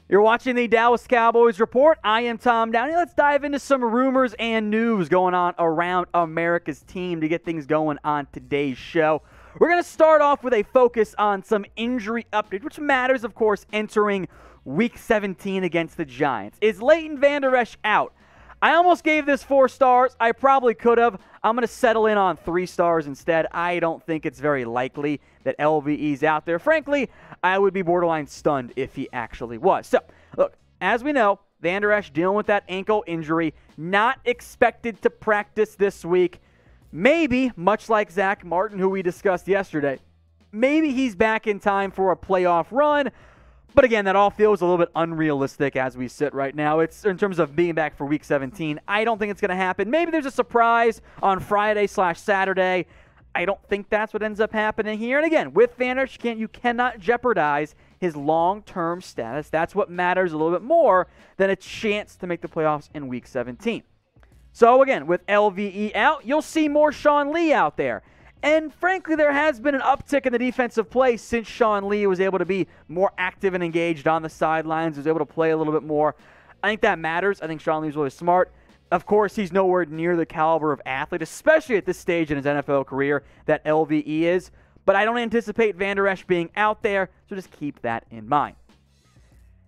You're watching the Dallas Cowboys Report. I am Tom Downey. Let's dive into some rumors and news going on around America's team to get things going on today's show. We're going to start off with a focus on some injury updates, which matters, of course, entering Week 17 against the Giants. Is Leighton Vander Esch out? I almost gave this 4 stars. I probably could have. I'm going to settle in on 3 stars instead. I don't think it's very likely that LVE's out there. Frankly, I would be borderline stunned if he actually was. So, look, as we know, Vander Esch dealing with that ankle injury, not expected to practice this week. Maybe, much like Zach Martin, who we discussed yesterday, maybe he's back in time for a playoff run. But again, that all feels a little bit unrealistic as we sit right now. It's in terms of being back for Week 17. I don't think it's going to happen. Maybe there's a surprise on Friday/Saturday. I don't think that's what ends up happening here. And again, with Vander Esch, you cannot jeopardize his long-term status. That's what matters a little bit more than a chance to make the playoffs in Week 17. So again, with LVE out, you'll see more Sean Lee out there. And frankly, there has been an uptick in the defensive play since Sean Lee was able to be more active and engaged on the sidelines, was able to play a little bit more. I think that matters. I think Sean Lee's really smart. Of course, he's nowhere near the caliber of athlete, especially at this stage in his NFL career, that LVE is. But I don't anticipate Vander Esch being out there, so just keep that in mind.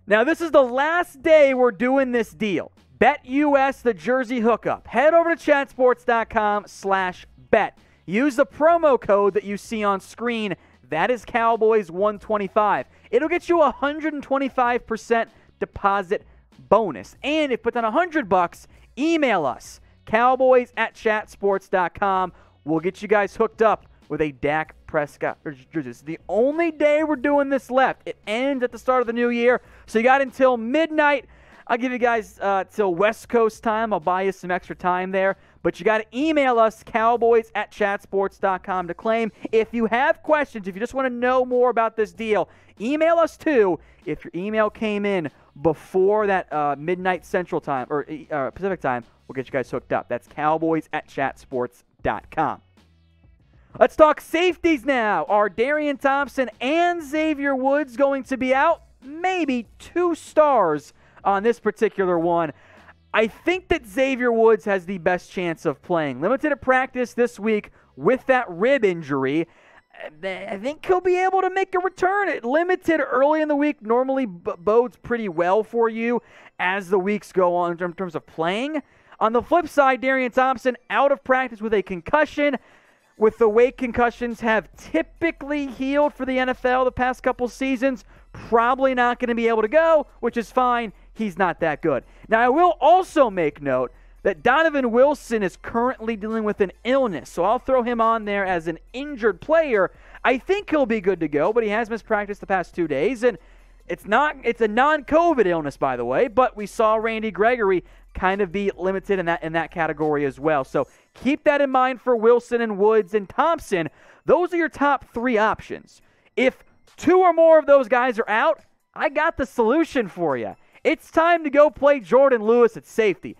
Now, this is the last day we're doing this deal. BetUS, the Jersey hookup. Head over to chatsports.com/bet. Use the promo code that you see on screen. That is Cowboys125. It'll get you a 125% deposit bonus. And if you put down $100, email us, cowboys@chatsports.com. We'll get you guys hooked up with a Dak Prescott jersey. This is the only day we're doing this left. It ends at the start of the new year, so you got until midnight. I'll give you guys till West Coast time. I'll buy you some extra time there. But you got to email us, cowboys@chatsports.com, to claim. If you have questions, if you just want to know more about this deal, email us too. If your email came in before that midnight Central Time or Pacific Time, we'll get you guys hooked up. That's cowboys@chatsports.com. Let's talk safeties now. Are Darian Thompson and Xavier Woods going to be out? Maybe 2 stars on this particular one. I think that Xavier Woods has the best chance of playing. Limited at practice this week with that rib injury. I think he'll be able to make a return. Limited early in the week normally bodes pretty well for you as the weeks go on in terms of playing. On the flip side, Darian Thompson out of practice with a concussion. With the way concussions have typically healed for the NFL the past couple seasons, probably not going to be able to go, which is fine. He's not that good. Now, I will also make note that Donovan Wilson is currently dealing with an illness, so I'll throw him on there as an injured player. I think he'll be good to go, but he has missed practice the past 2 days, and it's a non-COVID illness, by the way, but we saw Randy Gregory kind of be limited in that category as well. So keep that in mind for Wilson and Woods and Thompson. Those are your top 3 options. If 2 or more of those guys are out, I got the solution for you. It's time to go play Jordan Lewis at safety.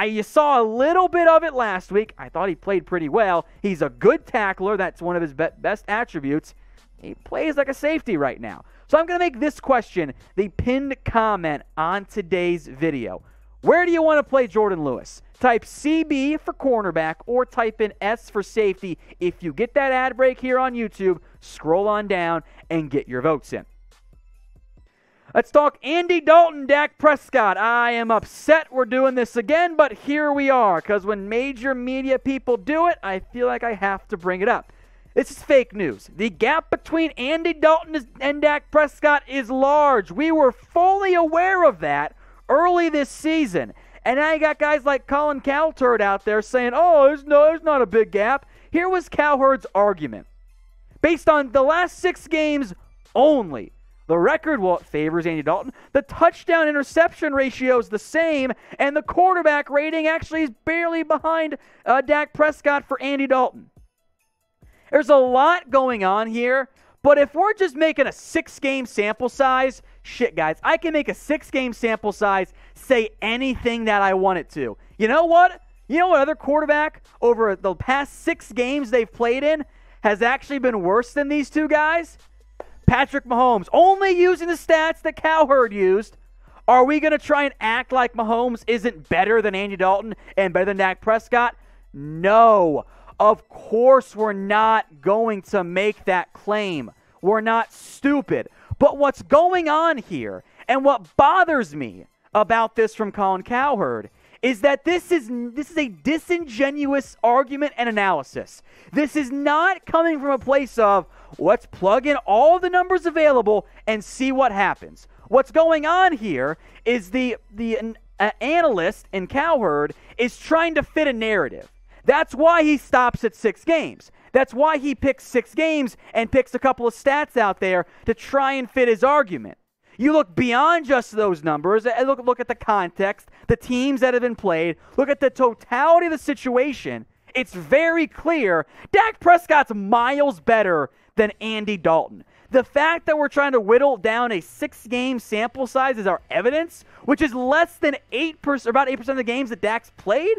You saw a little bit of it last week. I thought he played pretty well. He's a good tackler. That's one of his best attributes. He plays like a safety right now. So I'm going to make this question the pinned comment on today's video. Where do you want to play Jordan Lewis? Type CB for cornerback or type in S for safety. If you get that ad break here on YouTube, scroll on down and get your votes in. Let's talk Andy Dalton, Dak Prescott. I am upset we're doing this again, but here we are, because when major media people do it, I feel like I have to bring it up. This is fake news. The gap between Andy Dalton and Dak Prescott is large. We were fully aware of that early this season. And now you got guys like Colin Cowherd out there saying, oh, there's not a big gap. Here was Cowherd's argument. Based on the last 6 games only, the record, well, it favors Andy Dalton. The touchdown-interception ratio is the same, and the quarterback rating actually is barely behind Dak Prescott for Andy Dalton. There's a lot going on here, but if we're just making a 6-game sample size, shit, guys, I can make a 6-game sample size say anything that I want it to. You know what? You know what other quarterback over the past 6 games they've played in has actually been worse than these 2 guys? Patrick Mahomes, only using the stats that Cowherd used, Are we going to try and act like Mahomes isn't better than Andy Dalton and better than Dak Prescott? No. Of course we're not going to make that claim. We're not stupid. But what's going on here, and what bothers me about this from Colin Cowherd, is that this is a disingenuous argument and analysis. This is not coming from a place of, let's plug in all the numbers available and see what happens. What's going on here is the analyst in Cowherd is trying to fit a narrative. That's why he stops at 6 games. That's why he picks 6 games and picks a couple of stats out there to try and fit his argument. You look beyond just those numbers, and look at the context, the teams that have been played, look at the totality of the situation. It's very clear Dak Prescott's miles better than Andy Dalton. The fact that we're trying to whittle down a 6-game sample size is our evidence, which is less than 8%, about 8% of the games that Dak's played.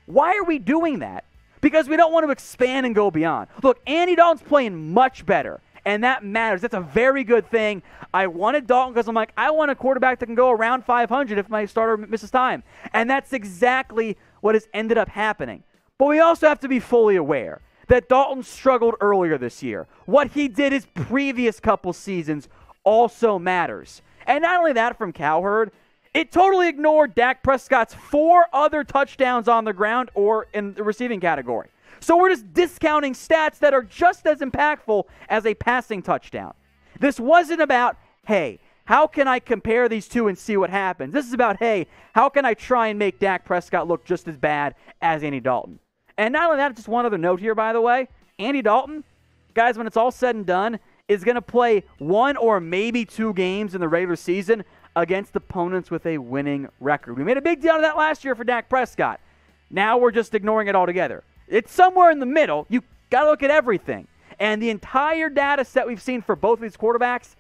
Why are we doing that? Because we don't want to expand and go beyond. Look, Andy Dalton's playing much better, and that matters. That's a very good thing. I wanted Dalton because I'm like, I want a quarterback that can go around 500 if my starter misses time. And that's exactly what has ended up happening. But we also have to be fully aware that Dalton struggled earlier this year. What he did his previous couple seasons also matters. And not only that, from Cowherd, it totally ignored Dak Prescott's 4 other touchdowns on the ground or in the receiving category. So we're just discounting stats that are just as impactful as a passing touchdown. This wasn't about, hey, how can I compare these two and see what happens? This is about, hey, how can I try and make Dak Prescott look just as bad as Andy Dalton? And not only that, just one other note here, by the way. Andy Dalton, guys, when it's all said and done, is going to play 1 or maybe 2 games in the regular season against opponents with a winning record. We made a big deal out of that last year for Dak Prescott. Now we're just ignoring it altogether. It's somewhere in the middle. You got to look at everything. And the entire data set we've seen for both of these quarterbacks,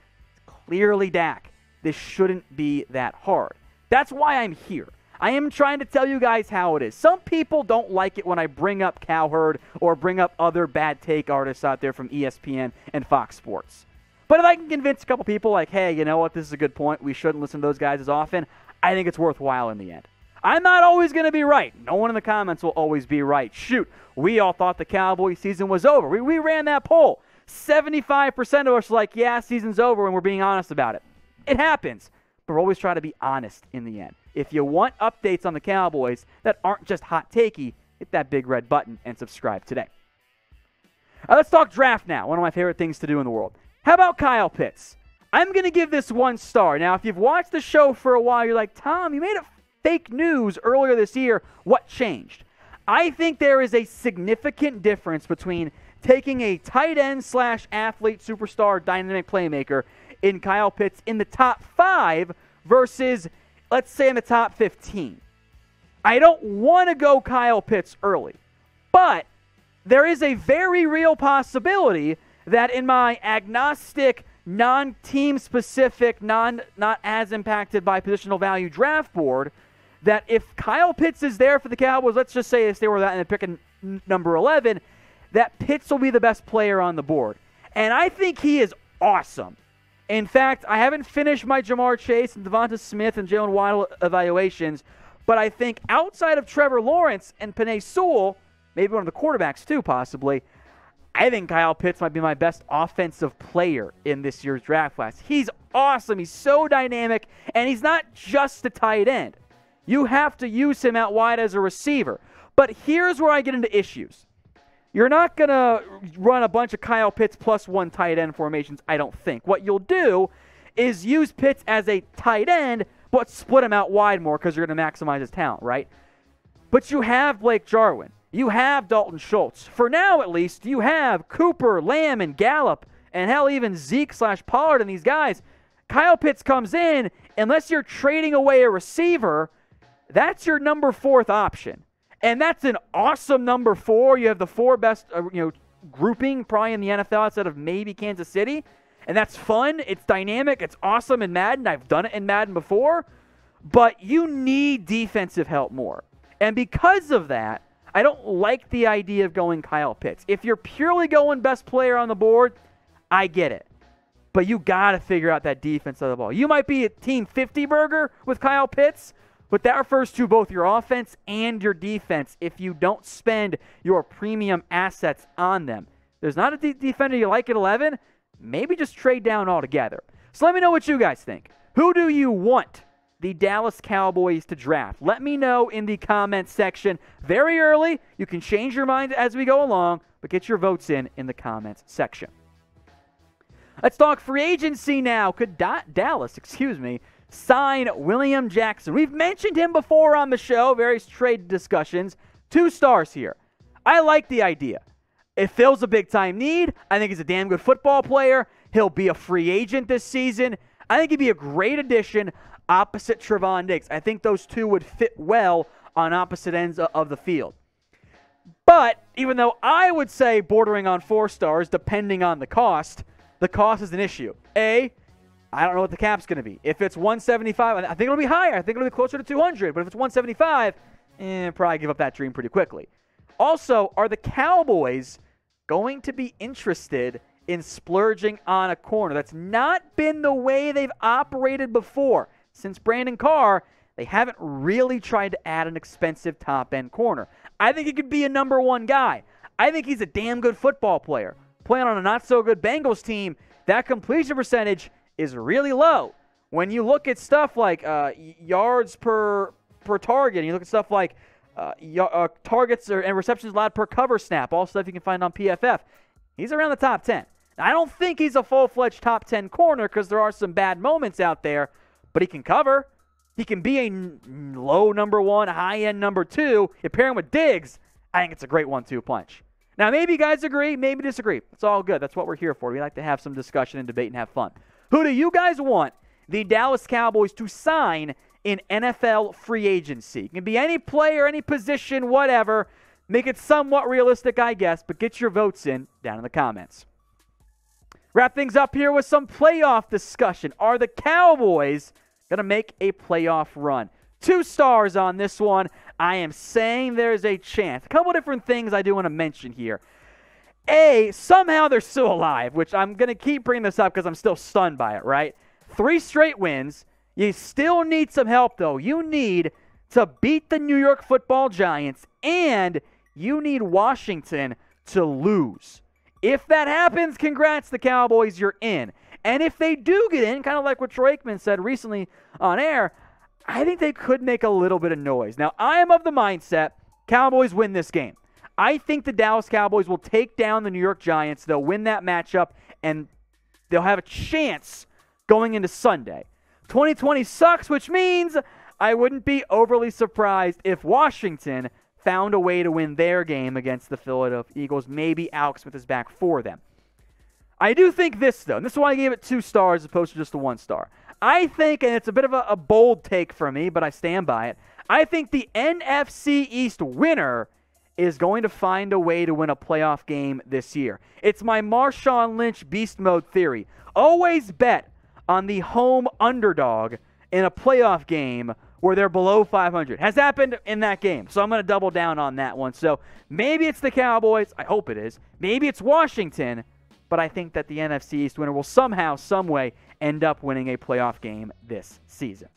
clearly Dak. This shouldn't be that hard. That's why I'm here. I am trying to tell you guys how it is. Some people don't like it when I bring up Cowherd or bring up other bad take artists out there from ESPN and Fox Sports. But if I can convince a couple people like, hey, you know what, this is a good point, we shouldn't listen to those guys as often, I think it's worthwhile in the end. I'm not always going to be right. No one in the comments will always be right. Shoot, we all thought the Cowboys season was over. We ran that poll. 75% of us were like, yeah, season's over, and we're being honest about it. It happens, but we're always trying to be honest in the end. If you want updates on the Cowboys that aren't just hot takey, hit that big red button and subscribe today. Let's talk draft now, one of my favorite things to do in the world. How about Kyle Pitts? I'm going to give this 1 star. Now, if you've watched the show for a while, you're like, Tom, you made it fake news earlier this year. What changed? I think there is a significant difference between taking a tight end / athlete, superstar, dynamic playmaker in Kyle Pitts in the top 5 versus, let's say, in the top 15. I don't want to go Kyle Pitts early, but there is a very real possibility that in my agnostic, non-team specific, not as impacted by positional value draft board, that if Kyle Pitts is there for the Cowboys, let's just say if they were that and picking number 11, that Pitts will be the best player on the board. And I think he is awesome. In fact, I haven't finished my Jamar Chase and Devonta Smith and Jalen Waddle evaluations, but I think outside of Trevor Lawrence and Penei Sewell, maybe one of the quarterbacks too possibly, I think Kyle Pitts might be my best offensive player in this year's draft class. He's awesome. He's so dynamic, and he's not just a tight end. You have to use him out wide as a receiver. But here's where I get into issues. You're not going to run a bunch of Kyle Pitts plus 1 tight end formations, I don't think. What you'll do is use Pitts as a tight end, but split him out wide more because you're going to maximize his talent, right? But you have Blake Jarwin. You have Dalton Schultz. For now, at least, you have Cooper, Lamb, and Gallup, and hell, even Zeke / Pollard and these guys. Kyle Pitts comes in, unless you're trading away a receiver, that's your number 4th option. And that's an awesome number 4. You have the 4 best grouping probably in the NFL outside of maybe Kansas City. And that's fun. It's dynamic. It's awesome in Madden. I've done it in Madden before. But you need defensive help more. And because of that, I don't like the idea of going Kyle Pitts. If you're purely going best player on the board, I get it. but you got to figure out that defense of the ball. You might be a Team 50 burger with Kyle Pitts, but that refers to both your offense and your defense if you don't spend your premium assets on them. There's not a defender you like at 11, maybe just trade down altogether. So let me know what you guys think. Who do you want the Dallas Cowboys to draft? Let me know in the comments section very early. You can change your mind as we go along, but get your votes in the comments section. Let's talk free agency now. Could Dallas, sign William Jackson? We've mentioned him before on the show, various trade discussions. 2 stars here. I like the idea. It fills a big-time need. I think he's a damn good football player. He'll be a free agent this season. I think he'd be a great addition opposite Trevon Diggs. I think those two would fit well on opposite ends of the field. But even though I would say bordering on 4 stars, depending on the cost is an issue. I don't know what the cap's going to be. If it's 175, I think it'll be higher. I think it'll be closer to 200. But if it's 175, probably give up that dream pretty quickly. Also, are the Cowboys going to be interested in splurging on a corner? That's not been the way they've operated before. Since Brandon Carr, they haven't really tried to add an expensive top-end corner. I think he could be a number 1 guy. I think he's a damn good football player. Playing on a not-so-good Bengals team, that completion percentage is really low. When you look at stuff like yards per target, and you look at stuff like targets and receptions allowed per cover snap, all stuff you can find on PFF, he's around the top 10. Now, I don't think he's a full-fledged top 10 corner because there are some bad moments out there, but he can cover. He can be a low number 1, high-end number 2. You pair him with Diggs, I think it's a great 1-2 punch. Now, maybe you guys agree, maybe disagree. It's all good. That's what we're here for. We like to have some discussion and debate and have fun. Who do you guys want the Dallas Cowboys to sign in NFL free agency? It can be any player, any position, whatever. Make it somewhat realistic, I guess, but get your votes in down in the comments. Wrap things up here with some playoff discussion. Are the Cowboys going to make a playoff run? 2 stars on this one. I am saying there's a chance. A couple different things I do want to mention here. Somehow they're still alive, which I'm going to keep bringing this up because I'm still stunned by it, right? 3 straight wins. You still need some help, though. You need to beat the New York Football Giants, and you need Washington to lose. If that happens, congrats, the Cowboys, you're in. And if they do get in, kind of like what Troy Aikman said recently on air, I think they could make a little bit of noise. Now, I am of the mindset Cowboys win this game. I think the Dallas Cowboys will take down the New York Giants. They'll win that matchup, and they'll have a chance going into Sunday. 2020 sucks, which means I wouldn't be overly surprised if Washington found a way to win their game against the Philadelphia Eagles. Maybe Alex Smith is back for them. I do think this, though, and this is why I gave it 2 stars as opposed to just a 1 star. I think, and it's a bit of a bold take for me, but I stand by it, I think the NFC East winner is going to find a way to win a playoff game this year. It's my Marshawn Lynch beast mode theory. Always bet on the home underdog in a playoff game where they're below 500. Has happened in that game, so I'm going to double down on that one. So maybe it's the Cowboys. I hope it is. Maybe it's Washington, but I think that the NFC East winner will somehow, some way, end up winning a playoff game this season.